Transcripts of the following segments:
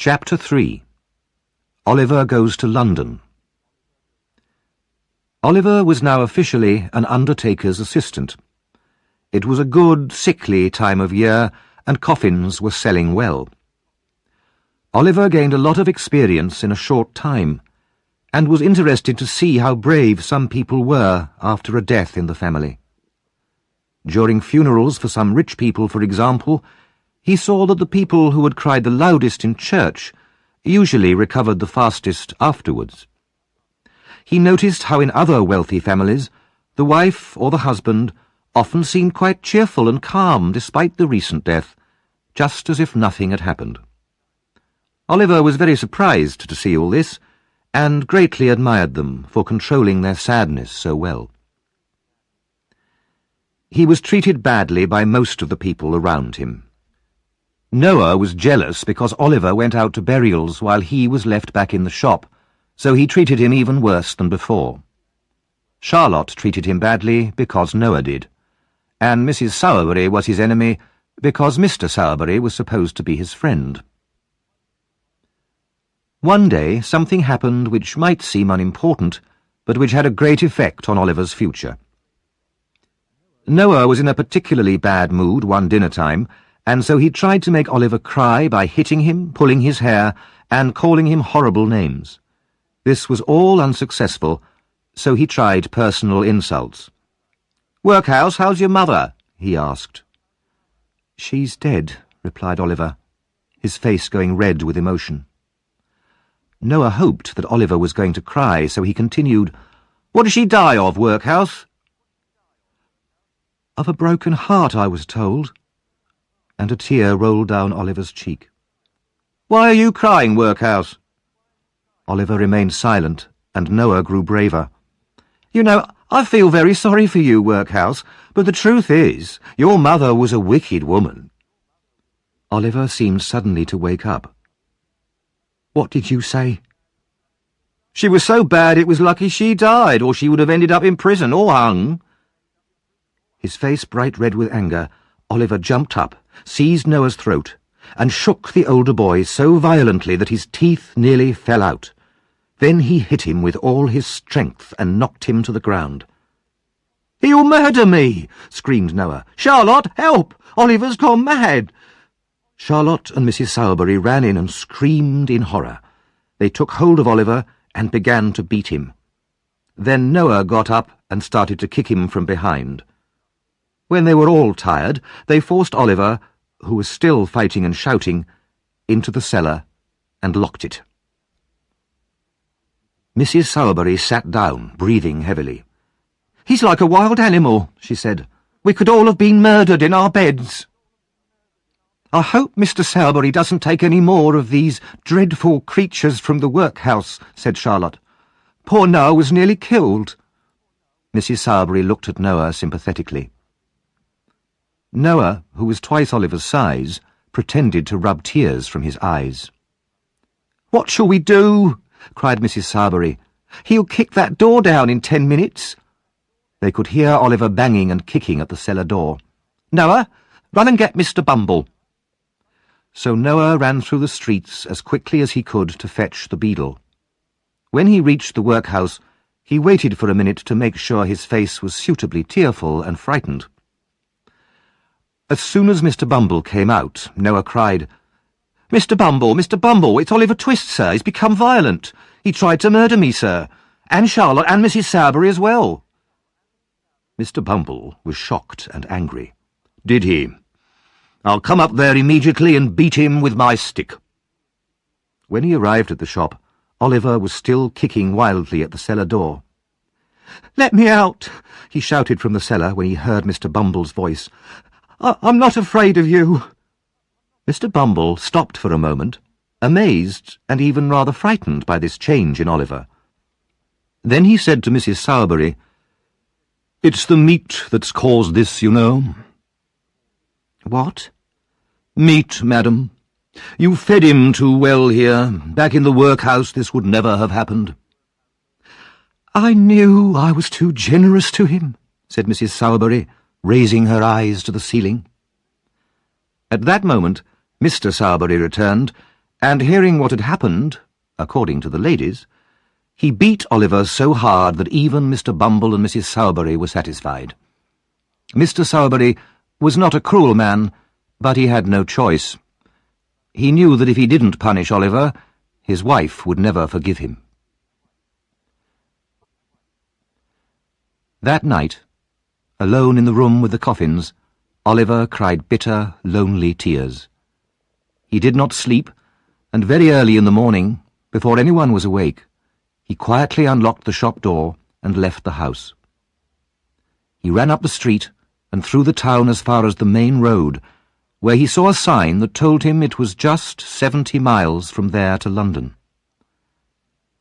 Chapter 3. Oliver Goes to London. Oliver was now officially an undertaker's assistant. It was a good, sickly time of year, and coffins were selling well. Oliver gained a lot of experience in a short time, and was interested to see how brave some people were after a death in the family. During funerals for some rich people, for example, he saw that the people who had cried the loudest in church usually recovered the fastest afterwards. He noticed how in other wealthy families the wife or the husband often seemed quite cheerful and calm despite the recent death, just as if nothing had happened. Oliver was very surprised to see all this, and greatly admired them for controlling their sadness so well. He was treated badly by most of the people around him. Noah was jealous because Oliver went out to burials while he was left back in the shop, so he treated him even worse than before. Charlotte treated him badly because Noah did, and Mrs. Sowerberry was his enemy because Mr. Sowerberry was supposed to be his friend. One day something happened which might seem unimportant, but which had a great effect on Oliver's future. Noah was in a particularly bad mood one dinner time, and so he tried to make Oliver cry by hitting him, pulling his hair, and calling him horrible names. This was all unsuccessful, so he tried personal insults. "Workhouse, how's your mother?" he asked. "She's dead," replied Oliver, his face going red with emotion. Noah hoped that Oliver was going to cry, so he continued, "What did she die of, Workhouse?" "Of a broken heart, I was told," and a tear rolled down Oliver's cheek. "Why are you crying, Workhouse?" Oliver remained silent, and Noah grew braver. "You know, I feel very sorry for you, Workhouse, but the truth is, your mother was a wicked woman." Oliver seemed suddenly to wake up. "What did you say?" "She was so bad it was lucky she died, or she would have ended up in prison or hung." His face bright red with anger, Oliver jumped up, seized Noah's throat, and shook the older boy so violently that his teeth nearly fell out. Then he hit him with all his strength and knocked him to the ground. "He'll murder me!" screamed Noah. "Charlotte, help! Oliver's gone mad!" Charlotte and Mrs. Sowerberry ran in and screamed in horror. They took hold of Oliver and began to beat him. Then Noah got up and started to kick him from behind. When they were all tired, they forced Oliver, who was still fighting and shouting, into the cellar and locked it. Mrs. Sowerberry sat down, breathing heavily. "He's like a wild animal," she said. "We could all have been murdered in our beds." "I hope Mr. Sowerberry doesn't take any more of these dreadful creatures from the workhouse," said Charlotte. "Poor Noah was nearly killed." Mrs. Sowerberry looked at Noah sympathetically. Noah, who was twice Oliver's size, pretended to rub tears from his eyes. "What shall we do?" cried Mrs. Sowerberry. "He'll kick that door down in 10 minutes." They could hear Oliver banging and kicking at the cellar door. "Noah, run and get Mr. Bumble." So Noah ran through the streets as quickly as he could to fetch the beadle. When he reached the workhouse, he waited for a minute to make sure his face was suitably tearful and frightened. As soon as Mr. Bumble came out, Noah cried, Mr. Bumble, it's Oliver Twist, sir. He's become violent. He tried to murder me, sir, and Charlotte and Mrs. Sowerberry as well." Mr. Bumble was shocked and angry. "Did he? I'll come up there immediately and beat him with my stick." When he arrived at the shop, Oliver was still kicking wildly at the cellar door. "Let me out!" he shouted from the cellar when he heard Mr. Bumble's voice. "I'm not afraid of you." Mr. Bumble stopped for a moment, amazed and even rather frightened by this change in Oliver. Then he said to Mrs. Sowerberry, "It's the meat that's caused this, you know." "What?" "Meat, madam. You fed him too well here. Back in the workhouse this would never have happened." "I knew I was too generous to him," said Mrs. Sowerberry, raising her eyes to the ceiling. At that moment, Mr. Sowerberry returned, and hearing what had happened, according to the ladies, he beat Oliver so hard that even Mr. Bumble and Mrs. Sowerberry were satisfied. Mr. Sowerberry was not a cruel man, but he had no choice. He knew that if he didn't punish Oliver, his wife would never forgive him. That night, alone in the room with the coffins, Oliver cried bitter, lonely tears. He did not sleep, and very early in the morning, before anyone was awake, he quietly unlocked the shop door and left the house. He ran up the street and through the town as far as the main road, where he saw a sign that told him it was just 70 miles from there to London.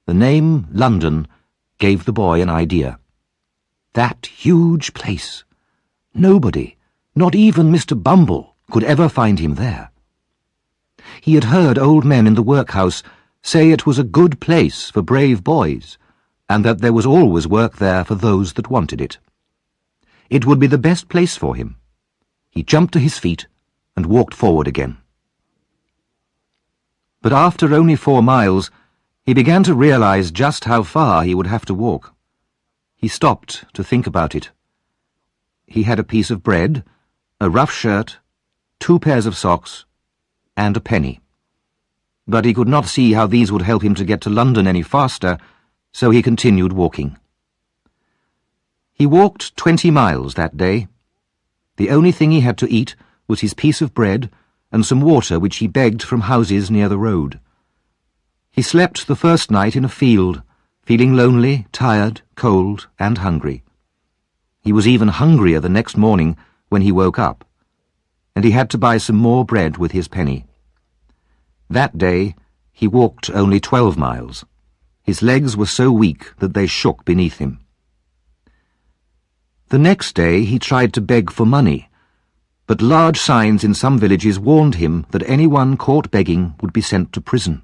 The name London gave the boy an idea. That huge place. Nobody, not even Mr. Bumble, could ever find him there. He had heard old men in the workhouse say it was a good place for brave boys, and that there was always work there for those that wanted it. It would be the best place for him. He jumped to his feet and walked forward again. But after only 4 miles, he began to realize just how far he would have to walk. He stopped to think about it. He had a piece of bread, a rough shirt, 2 pairs of socks, and a penny. But he could not see how these would help him to get to London any faster, so he continued walking. He walked 20 miles that day. The only thing he had to eat was his piece of bread and some water which he begged from houses near the road. He slept the first night in a field, feeling lonely, tired, cold, and hungry. He was even hungrier the next morning when he woke up, and he had to buy some more bread with his penny. That day he walked only 12 miles. His legs were so weak that they shook beneath him. The next day he tried to beg for money, but large signs in some villages warned him that anyone caught begging would be sent to prison.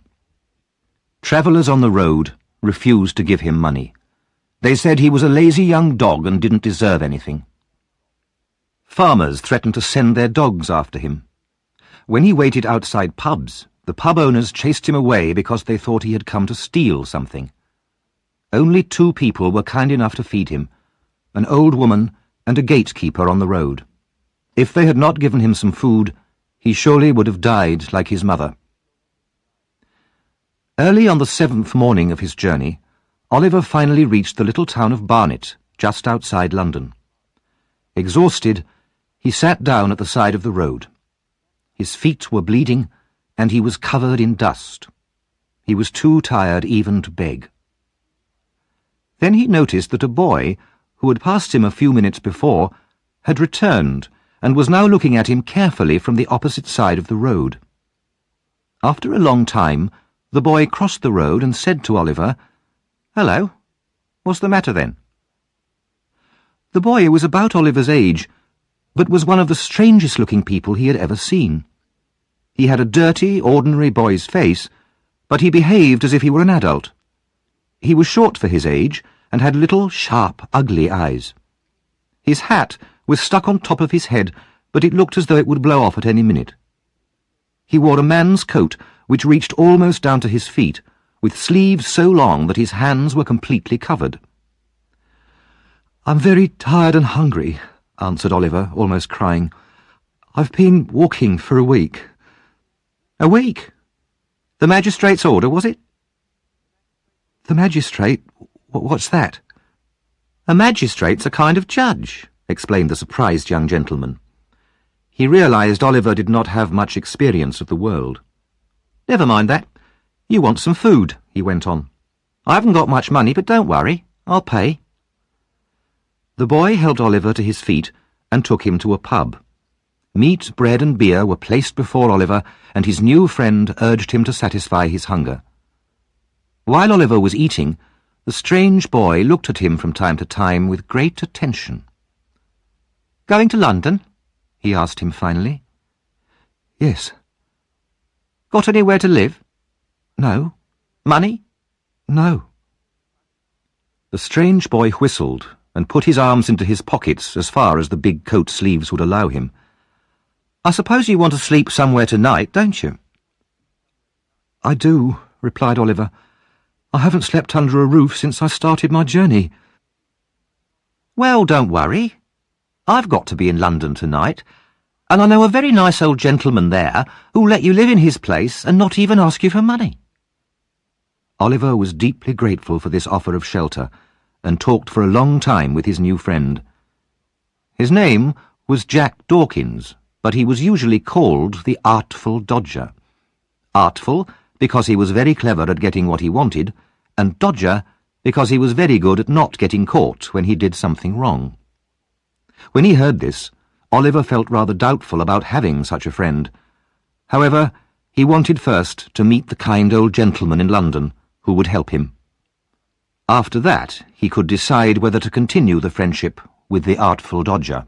Travellers on the road refused to give him money. They said he was a lazy young dog and didn't deserve anything. Farmers threatened to send their dogs after him. When he waited outside pubs, the pub owners chased him away because they thought he had come to steal something. Only 2 people were kind enough to feed him, an old woman and a gatekeeper on the road. If they had not given him some food, he surely would have died like his mother. Early on the 7th morning of his journey, Oliver finally reached the little town of Barnet, just outside London. Exhausted, he sat down at the side of the road. His feet were bleeding, and he was covered in dust. He was too tired even to beg. Then he noticed that a boy, who had passed him a few minutes before, had returned and was now looking at him carefully from the opposite side of the road. After a long time, the boy crossed the road and said to Oliver, "Hello, what's the matter then?" The boy was about Oliver's age, but was one of the strangest-looking people he had ever seen. He had a dirty, ordinary boy's face, but he behaved as if he were an adult. He was short for his age and had little, sharp, ugly eyes. His hat was stuck on top of his head, but it looked as though it would blow off at any minute. He wore a man's coat which reached almost down to his feet, with sleeves so long that his hands were completely covered. "I'm very tired and hungry," answered Oliver, almost crying. "I've been walking for a week." "A week? The magistrate's order, was it?" "The magistrate? What's that?" "A magistrate's a kind of judge," explained the surprised young gentleman. He realized Oliver did not have much experience of the world. "Never mind that. You want some food," he went on. "I haven't got much money, but don't worry. I'll pay." The boy helped Oliver to his feet and took him to a pub. Meat, bread and beer were placed before Oliver, and his new friend urged him to satisfy his hunger. While Oliver was eating, the strange boy looked at him from time to time with great attention. "Going to London?" he asked him finally. "Yes." "Got anywhere to live?" "No." "Money?" "No." The strange boy whistled and put his arms into his pockets as far as the big coat sleeves would allow him. "I suppose you want to sleep somewhere tonight, don't you?" "I do," replied Oliver. "I haven't slept under a roof since I started my journey." "Well, don't worry. I've got to be in London tonight, and I know a very nice old gentleman there who'll let you live in his place and not even ask you for money." Oliver was deeply grateful for this offer of shelter, and talked for a long time with his new friend. His name was Jack Dawkins, but he was usually called the Artful Dodger. Artful because he was very clever at getting what he wanted, and Dodger because he was very good at not getting caught when he did something wrong. When he heard this, Oliver felt rather doubtful about having such a friend. However, he wanted first to meet the kind old gentleman in London who would help him. After that, he could decide whether to continue the friendship with the Artful Dodger.